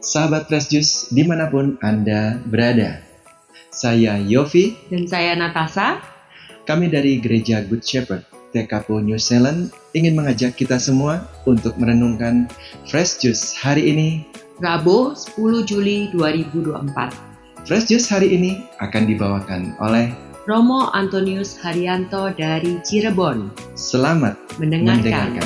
sahabat Fresh Juice dimanapun Anda berada. Saya Yofi. Dan saya Natasha. Kami dari Gereja Good Shepherd, TKPO New Zealand, ingin mengajak kita semua untuk merenungkan Fresh Juice hari ini, Rabu 10 Juli 2024. Fresh Juice hari ini akan dibawakan oleh Romo Antonius Haryanto dari Cirebon. Selamat mendengarkan.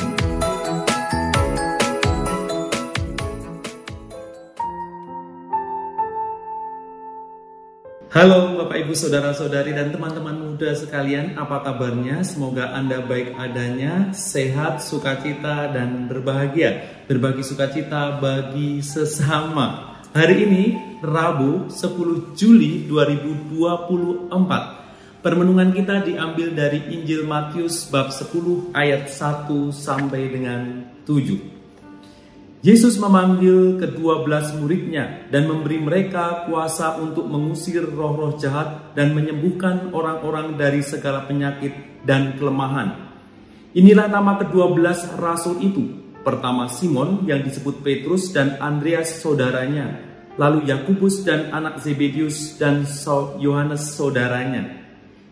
Halo Bapak Ibu Saudara-saudari dan teman-teman muda sekalian, apa kabarnya? Semoga Anda baik adanya, sehat, sukacita, dan berbahagia. Berbagi sukacita bagi sesama. Hari ini, Rabu 10 Juli 2024. Permenungan kita diambil dari Injil Matius bab 10 ayat 1 sampai dengan 7. Yesus memanggil ke-12 muridnya dan memberi mereka kuasa untuk mengusir roh-roh jahat dan menyembuhkan orang-orang dari segala penyakit dan kelemahan. Inilah nama ke-12 rasul itu. Pertama Simon yang disebut Petrus dan Andreas saudaranya, lalu Yakobus dan anak Zebedius dan Yohanes saudaranya,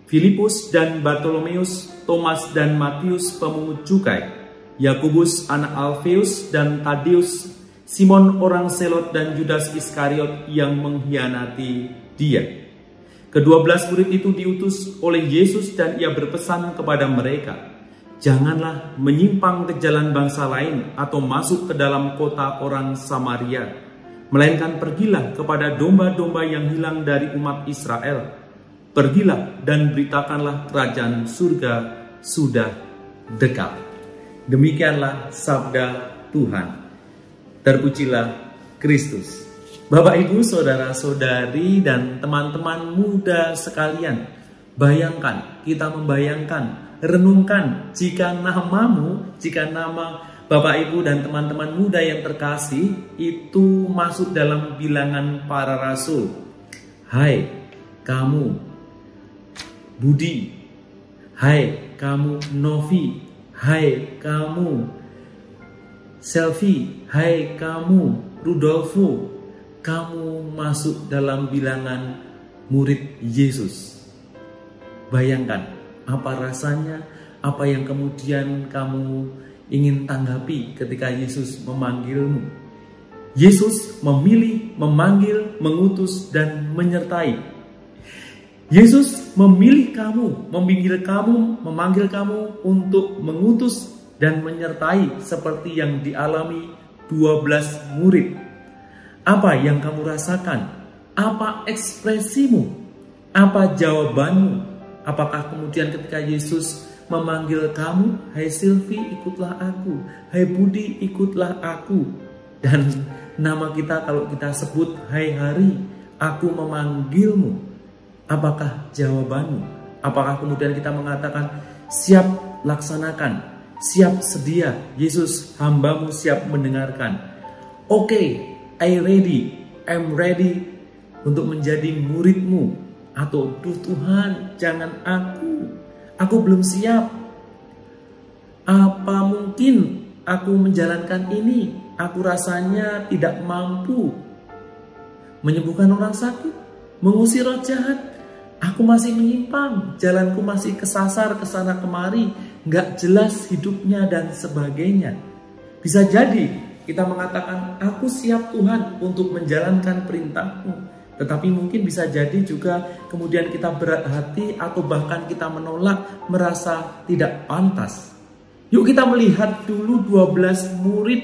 Filipus dan Bartolomeus, Thomas dan Matius pemungut cukai, Yakobus anak Alfeus dan Tadeus, Simon orang Selot dan Judas Iskariot yang mengkhianati dia. Ke-12 murid itu diutus oleh Yesus dan ia berpesan kepada mereka, janganlah menyimpang ke jalan bangsa lain atau masuk ke dalam kota orang Samaria, melainkan pergilah kepada domba-domba yang hilang dari umat Israel. Pergilah dan beritakanlah kerajaan surga sudah dekat. Demikianlah sabda Tuhan. Terpujilah Kristus. Bapak Ibu Saudara-saudari dan teman-teman muda sekalian, bayangkan, kita membayangkan, renungkan jika nama Bapak Ibu dan teman-teman muda yang terkasih itu masuk dalam bilangan para rasul. Hai kamu Budi, hai kamu Novi, hai kamu Selvi, hai kamu Rudolfo, kamu masuk dalam bilangan murid Yesus. Bayangkan apa rasanya, apa yang kemudian kamu ingin tanggapi ketika Yesus memanggilmu. Yesus memilih, memanggil, mengutus, dan menyertai. Yesus memilih kamu, memanggil kamu untuk mengutus dan menyertai seperti yang dialami 12 murid. Apa yang kamu rasakan? Apa ekspresimu? Apa jawabanmu? Apakah kemudian ketika Yesus memanggil kamu, hai Silvi ikutlah aku, hai Budi ikutlah aku, dan nama kita kalau kita sebut hai Hari, aku memanggilmu, apakah jawabanmu? Apakah kemudian kita mengatakan siap laksanakan, siap sedia, Yesus hambamu siap mendengarkan. Oke, I'm ready untuk menjadi muridmu. Atau duh Tuhan jangan aku belum siap. Apa mungkin aku menjalankan ini? Aku rasanya tidak mampu menyembuhkan orang sakit, mengusir roh jahat. Aku masih menyimpang, jalanku masih kesasar kesana kemari, gak jelas hidupnya dan sebagainya. Bisa jadi kita mengatakan aku siap Tuhan untuk menjalankan perintahmu, tetapi mungkin bisa jadi juga kemudian kita berat hati atau bahkan kita menolak, merasa tidak pantas. Yuk kita melihat dulu 12 murid,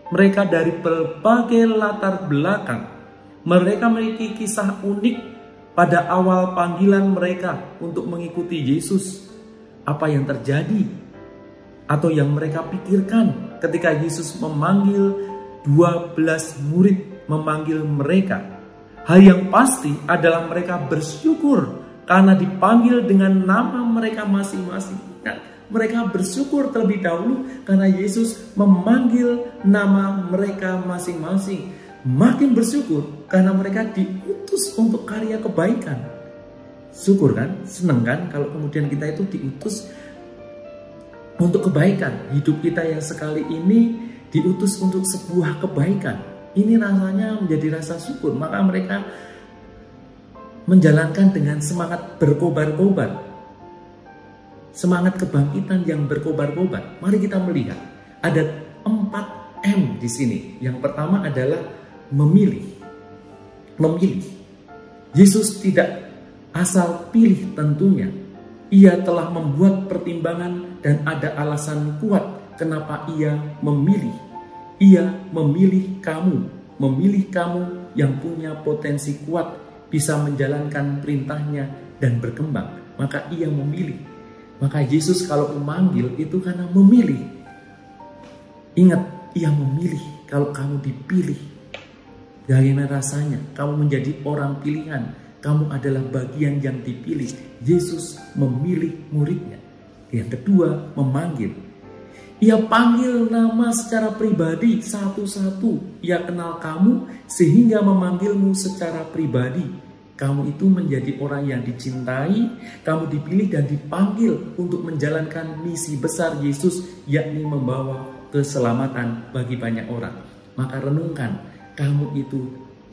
mereka dari berbagai latar belakang. Mereka memiliki kisah unik pada awal panggilan mereka untuk mengikuti Yesus. Apa yang terjadi atau yang mereka pikirkan ketika Yesus memanggil 12 murid, memanggil mereka? Hal yang pasti adalah mereka bersyukur karena dipanggil dengan nama mereka masing-masing. Mereka bersyukur terlebih dahulu karena Yesus memanggil nama mereka masing-masing. Makin bersyukur karena mereka diutus untuk karya kebaikan. Syukur kan? Senang kan kalau kemudian kita itu diutus untuk kebaikan. Hidup kita yang sekali ini diutus untuk sebuah kebaikan. ini rasanya menjadi rasa syukur. Maka mereka menjalankan dengan semangat berkobar-kobar, semangat kebangkitan yang berkobar-kobar. Mari kita melihat ada 4 M di sini. Yang pertama adalah memilih. Memilih. Yesus tidak asal pilih tentunya. Ia telah membuat pertimbangan dan ada alasan kuat kenapa ia memilih. Ia memilih kamu yang punya potensi kuat, bisa menjalankan perintahnya dan berkembang. Maka ia memilih. Maka Yesus kalau memanggil itu karena memilih. Ingat, ia memilih. Kalau kamu dipilih, bagaimana rasanya kamu menjadi orang pilihan? Kamu adalah bagian yang dipilih. Yesus memilih muridnya. Yang kedua, memanggil. Ia panggil nama secara pribadi satu-satu. Ia kenal kamu sehingga memanggilmu secara pribadi. Kamu itu menjadi orang yang dicintai. Kamu dipilih dan dipanggil untuk menjalankan misi besar Yesus, yakni membawa keselamatan bagi banyak orang. Maka renungkan, kamu itu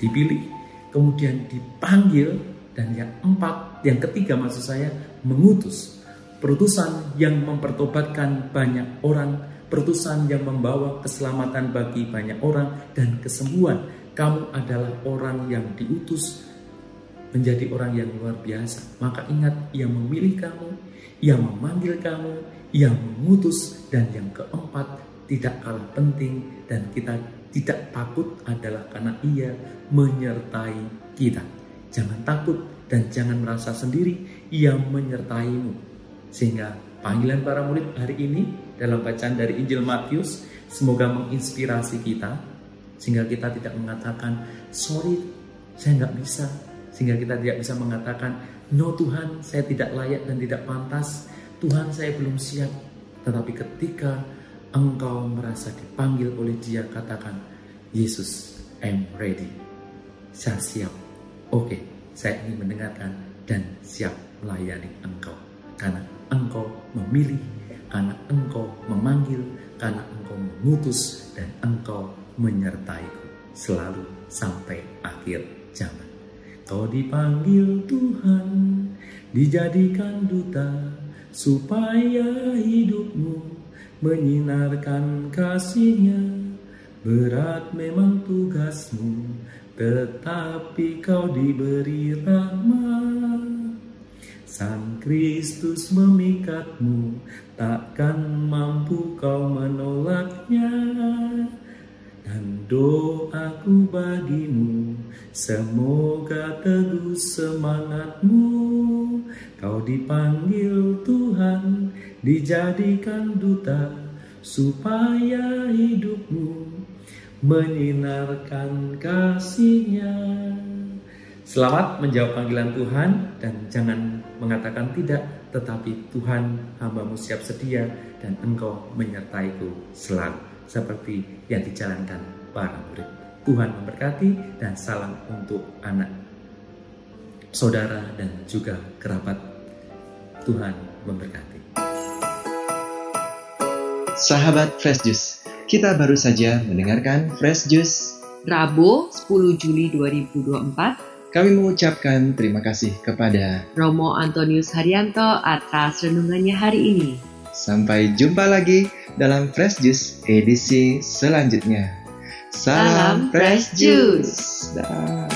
dipilih, kemudian dipanggil, dan yang ketiga maksud saya, mengutus. Perutusan yang mempertobatkan banyak orang, perutusan yang membawa keselamatan bagi banyak orang dan kesembuhan. Kamu adalah orang yang diutus menjadi orang yang luar biasa. Maka ingat, ia memilih kamu, ia memanggil kamu, ia mengutus. Dan yang keempat, tidak kalah penting dan kita tidak takut adalah karena ia menyertai kita. Jangan takut dan jangan merasa sendiri, ia menyertaimu. Sehingga panggilan para murid hari ini dalam bacaan dari Injil Matius semoga menginspirasi kita, sehingga kita tidak mengatakan sorry saya nggak bisa, sehingga kita tidak bisa mengatakan no Tuhan saya tidak layak dan tidak pantas, Tuhan saya belum siap. Tetapi ketika engkau merasa dipanggil oleh Dia, katakan Yesus, I'm ready, saya siap. Oke, saya ingin mendengarkan dan siap melayani engkau. Karena engkau memilih, karena engkau memanggil, karena engkau mengutus, dan engkau menyertaiku selalu sampai akhir zaman. Kau dipanggil Tuhan, dijadikan duta, supaya hidupmu menyinarkan kasih-Nya. Berat memang tugasmu, tetapi kau diberi rahmat. Sang Kristus memikatmu, takkan mampu kau menolaknya. Dan doaku bagimu, semoga teguh semangatmu. Kau dipanggil Tuhan, dijadikan duta, supaya hidupmu menyinarkan kasih-Nya. Selamat menjawab panggilan Tuhan dan jangan mengatakan tidak, tetapi Tuhan, hamba-Mu siap sedia dan Engkau menyertaiku selalu, seperti yang dijalankan para murid. Tuhan memberkati dan salam untuk anak, saudara dan juga kerabat. Tuhan memberkati. Sahabat Fresh Juice, kita baru saja mendengarkan Fresh Juice Rabu 10 Juli 2024. Kami mengucapkan terima kasih kepada Romo Antonius Haryanto atas renungannya hari ini. Sampai jumpa lagi dalam Fresh Juice edisi selanjutnya. Salam Fresh Juice. Dah.